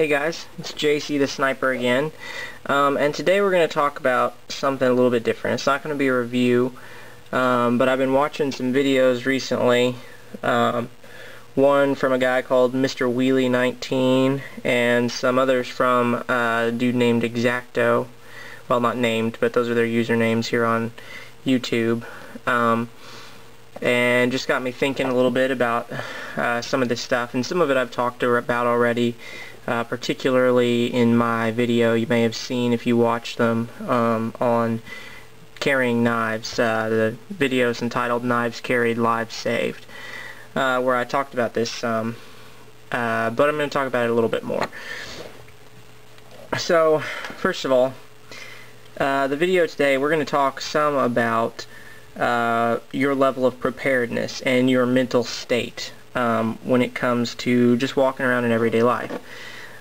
Hey guys, it's JC the Sniper again, and today we're going to talk about something a little bit different. It's not going to be a review, but I've been watching some videos recently, one from a guy called Mr. Wheelie 19 and some others from a dude named Exacto. Well, not named, but those are their usernames here on YouTube. And just got me thinking a little bit about some of this stuff, and some of it I've talked about already, particularly in my video you may have seen if you watched them on carrying knives. The video is entitled Knives Carried, Lives Saved, where I talked about this some, but I'm going to talk about it a little bit more. So, first of all, the video today, we're going to talk some about your level of preparedness and your mental state when it comes to just walking around in everyday life.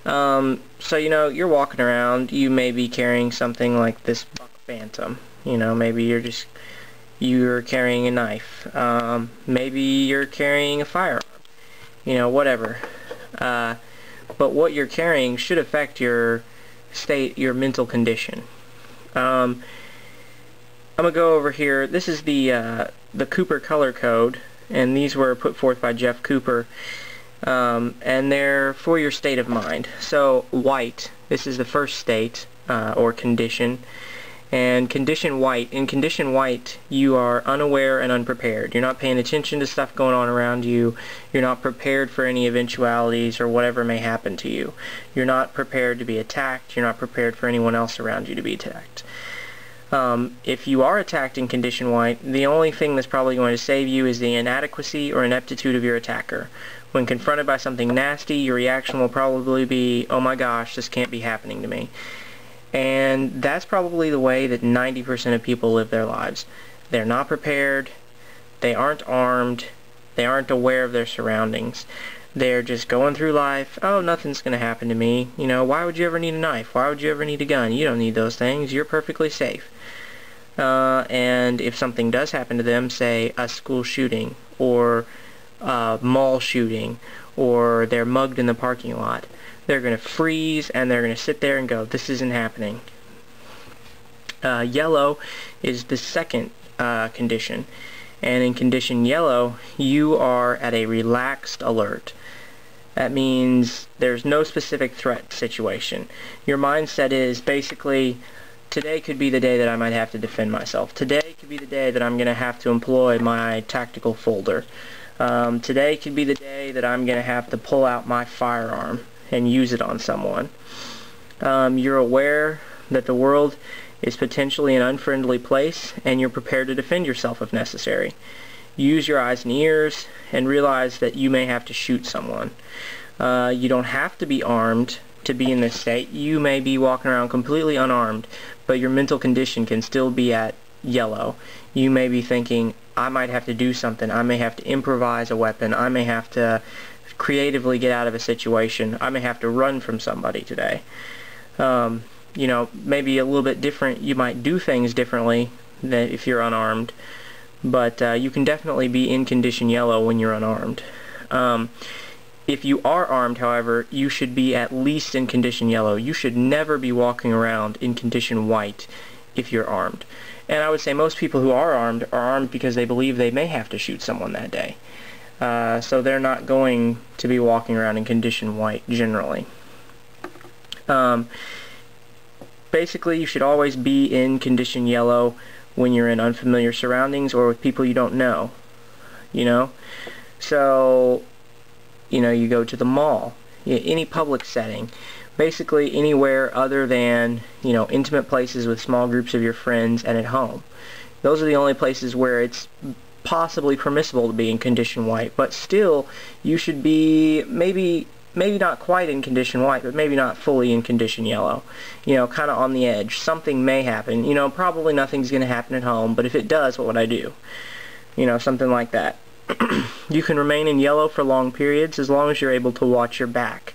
So, you know, you're walking around, you may be carrying something like this Buck Phantom. You know, maybe you're carrying a knife. Maybe you're carrying a firearm. You know, whatever. But what you're carrying should affect your state, your mental condition. I'm gonna go over here. This is the Cooper color code, and these were put forth by Jeff Cooper, and they're for your state of mind. So white, this is the first state or condition, and condition white. In condition white, you are unaware and unprepared. You're not paying attention to stuff going on around you. You're not prepared for any eventualities or whatever may happen to you. You're not prepared to be attacked. You're not prepared for anyone else around you to be attacked. If you are attacked in condition white, the only thing that's probably going to save you is the inadequacy or ineptitude of your attacker. When confronted by something nasty, your reaction will probably be, oh my gosh, this can't be happening to me. And that's probably the way that 90% of people live their lives. They're not prepared, they aren't armed, they aren't aware of their surroundings. They're just going through life, oh, nothing's going to happen to me. You know, why would you ever need a knife? Why would you ever need a gun? You don't need those things. You're perfectly safe. And if something does happen to them, say a school shooting or a mall shooting, or they're mugged in the parking lot, they're going to freeze and they're going to sit there and go, this isn't happening. Yellow is the second condition. And in condition yellow, you are at a relaxed alert. That means there's no specific threat situation. Your mindset is basically, today could be the day that I might have to defend myself. Today could be the day that I'm going to have to employ my tactical folder. Today could be the day that I'm going to have to pull out my firearm and use it on someone. You're aware that the world is potentially an unfriendly place, and you're prepared to defend yourself if necessary. Use your eyes and ears and realize that you may have to shoot someone. You don't have to be armed to be in this state. You may be walking around completely unarmed, but your mental condition can still be at yellow. You may be thinking, I might have to do something. I may have to improvise a weapon. I may have to creatively get out of a situation. I may have to run from somebody today. You know, maybe a little bit different. You might do things differently than if you're unarmed, but you can definitely be in condition yellow when you're unarmed. If you are armed, however, you should be at least in condition yellow. You should never be walking around in condition white if you're armed. And I would say most people who are armed because they believe they may have to shoot someone that day. So they're not going to be walking around in condition white generally. Basically, you should always be in condition yellow when you're in unfamiliar surroundings or with people you don't know. You know? So, you know, you go to the mall, any public setting, basically anywhere other than, you know, intimate places with small groups of your friends and at home. Those are the only places where it's possibly permissible to be in condition white, but still you should be maybe not quite in condition white, but maybe not fully in condition yellow. You know, kind of on the edge. Something may happen. You know, probably nothing's going to happen at home, but if it does, what would I do? You know, something like that. You can remain in yellow for long periods as long as you're able to watch your back.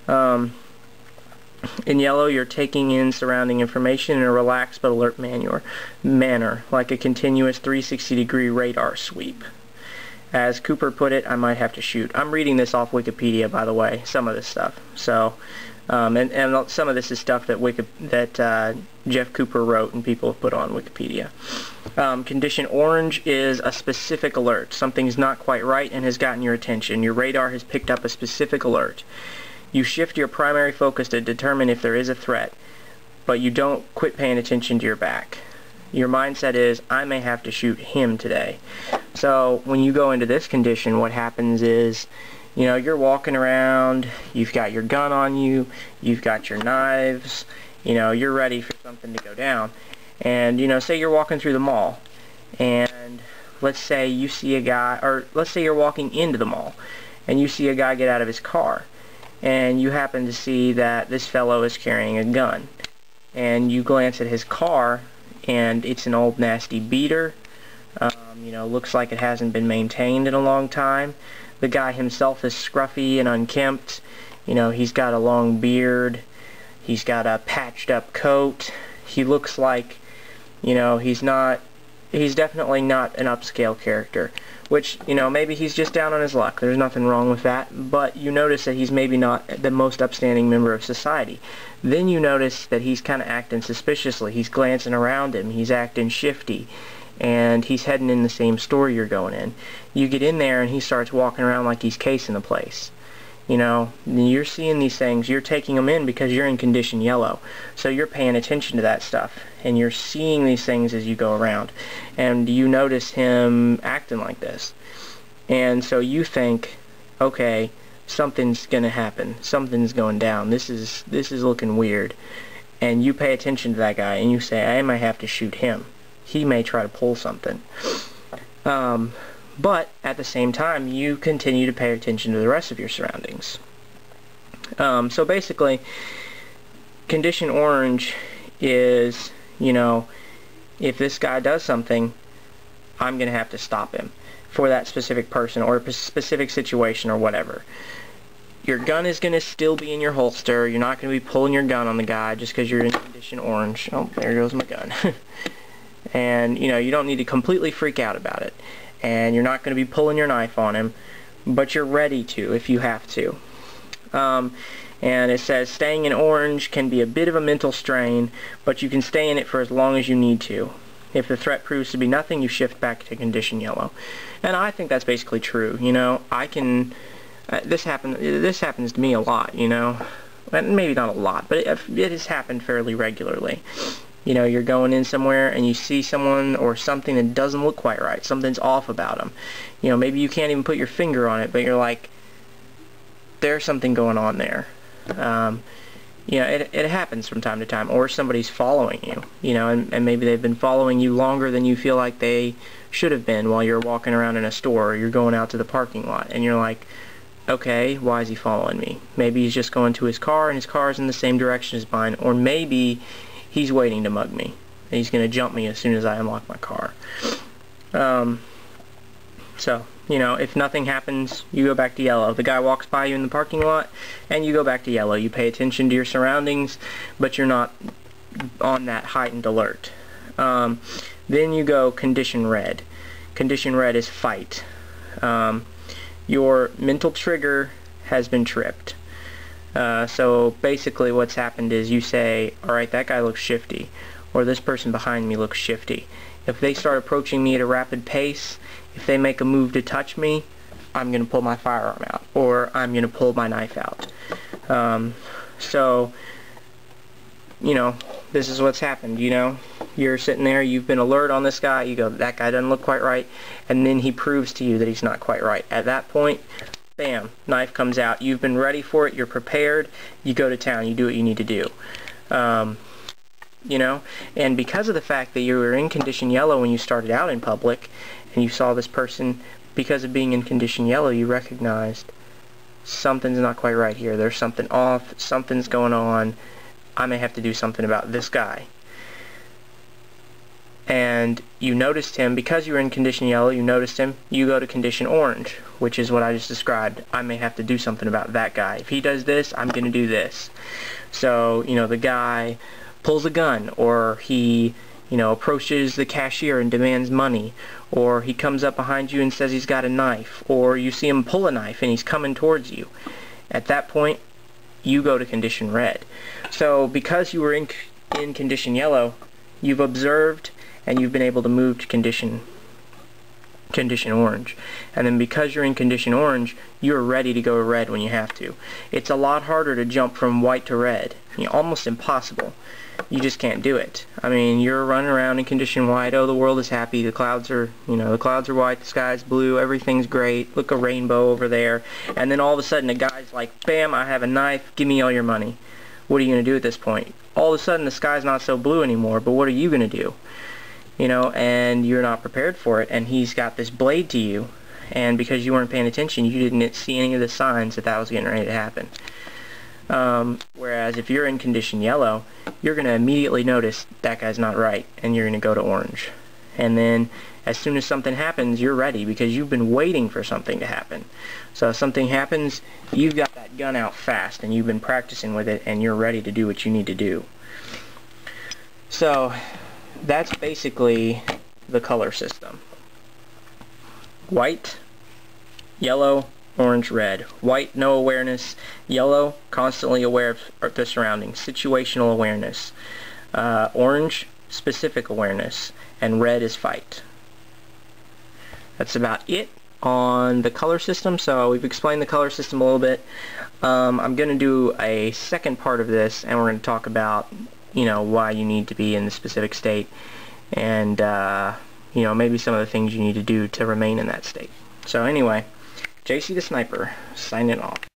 In yellow, you're taking in surrounding information in a relaxed but alert manner, like a continuous 360-degree radar sweep. As Cooper put it, I might have to shoot. I'm reading this off Wikipedia, by the way, some of this stuff. So, and some of this is stuff that Jeff Cooper wrote and people have put on Wikipedia. Condition orange is a specific alert. Something's not quite right and has gotten your attention. Your radar has picked up a specific alert. You shift your primary focus to determine if there is a threat, but you don't quit paying attention to your back. Your mindset is, I may have to shoot him today. So when you go into this condition, what happens is, you know, you're walking around, you've got your gun on you, you've got your knives, you know, you're ready for something to go down. And, you know, say you're walking through the mall, and let's say you see a guy, or let's say you're walking into the mall, and you see a guy get out of his car, and you happen to see that this fellow is carrying a gun. And you glance at his car, and it's an old nasty beater. You know, looks like it hasn't been maintained in a long time. The guy himself is scruffy and unkempt. You know, he's got a long beard. He's got a patched up coat. He looks like, you know, he's definitely not an upscale character. Which, you know, maybe he's just down on his luck. There's nothing wrong with that. But you notice that he's maybe not the most upstanding member of society. Then you notice that he's kind of acting suspiciously. He's glancing around him. He's acting shifty. And he's heading in the same store you're going in. You get in there and he starts walking around like he's casing the place. You know, you're seeing these things, you're taking them in because you're in condition yellow. So you're paying attention to that stuff. And you're seeing these things as you go around. And you notice him acting like this. And so you think, okay, something's going to happen. Something's going down. This is looking weird. And you pay attention to that guy and you say, I might have to shoot him. He may try to pull something. But at the same time, you continue to pay attention to the rest of your surroundings. So basically, condition orange is, you know, if this guy does something, I'm going to have to stop him for that specific person or a specific situation or whatever. Your gun is going to still be in your holster. You're not going to be pulling your gun on the guy just because you're in condition orange. Oh, there goes my gun. And, you know, you don't need to completely freak out about it. And you're not going to be pulling your knife on him, but you're ready to if you have to. And it says, staying in orange can be a bit of a mental strain, but you can stay in it for as long as you need to. If the threat proves to be nothing, you shift back to condition yellow. And I think that's basically true. You know, I can... this happens to me a lot, you know. Maybe not a lot, but it has happened fairly regularly. You know, you're going in somewhere and you see someone or something that doesn't look quite right. Something's off about them. You know, maybe you can't even put your finger on it, but you're like, there's something going on there. You know, it happens from time to time. Or somebody's following you, you know, and maybe they've been following you longer than you feel like they should have been while you're walking around in a store or you're going out to the parking lot. And you're like, okay, why is he following me? Maybe he's just going to his car and his car's in the same direction as mine. Or maybe he's waiting to mug me. And he's going to jump me as soon as I unlock my car. So, you know, if nothing happens, you go back to yellow. The guy walks by you in the parking lot, and you go back to yellow. You pay attention to your surroundings, but you're not on that heightened alert. Then you go condition red. Condition red is fight. Your mental trigger has been tripped. So basically what's happened is you say, alright, that guy looks shifty, or this person behind me looks shifty. If they start approaching me at a rapid pace, if they make a move to touch me, I'm going to pull my firearm out, or I'm going to pull my knife out. So, you know, this is what's happened, you know. You're sitting there, you've been alert on this guy, you go, that guy doesn't look quite right, and then he proves to you that he's not quite right. At that point, bam, knife comes out. You've been ready for it, you're prepared, you go to town, you do what you need to do. You know, and because of the fact that you were in condition yellow when you started out in public, and you saw this person, because of being in condition yellow, you recognized something's not quite right here. There's something off, something's going on, I may have to do something about this guy. And you noticed him, because you were in condition yellow, you noticed him, you go to condition orange, which is what I just described. I may have to do something about that guy. If he does this, I'm going to do this. So, you know, the guy pulls a gun, or he, approaches the cashier and demands money, or he comes up behind you and says he's got a knife, or you see him pull a knife and he's coming towards you. At that point, you go to condition red. So because you were in condition yellow, you've observed and you've been able to move to condition orange. And then because you're in condition orange, you're ready to go to red when you have to. It's a lot harder to jump from white to red. Almost impossible. You just can't do it. I mean, you're running around in condition white. Oh, the world is happy. The clouds are, the clouds are white. The sky's blue. Everything's great. Look, a rainbow over there. And then all of a sudden, a guy's like, "Bam! I have a knife. Give me all your money." What are you going to do at this point? All of a sudden, the sky's not so blue anymore. But what are you going to do? And you're not prepared for it. And he's got this blade to you. And because you weren't paying attention, you didn't see any of the signs that was getting ready to happen. Whereas if you're in condition yellow, you're going to immediately notice that guy's not right, and you're going to go to orange. And then as soon as something happens, you're ready because you've been waiting for something to happen. So if something happens, you've got that gun out fast, and you've been practicing with it, and you're ready to do what you need to do. So that's basically the color system. White, yellow, orange, red. White, no awareness. Yellow, constantly aware of the surroundings. Situational awareness. Orange, specific awareness. And red is fight. That's about it on the color system. So we've explained the color system a little bit. I'm going to do a second part of this, and we're going to talk about, why you need to be in the specific state, and, maybe some of the things you need to do to remain in that state. So anyway, JC the Sniper, signing off.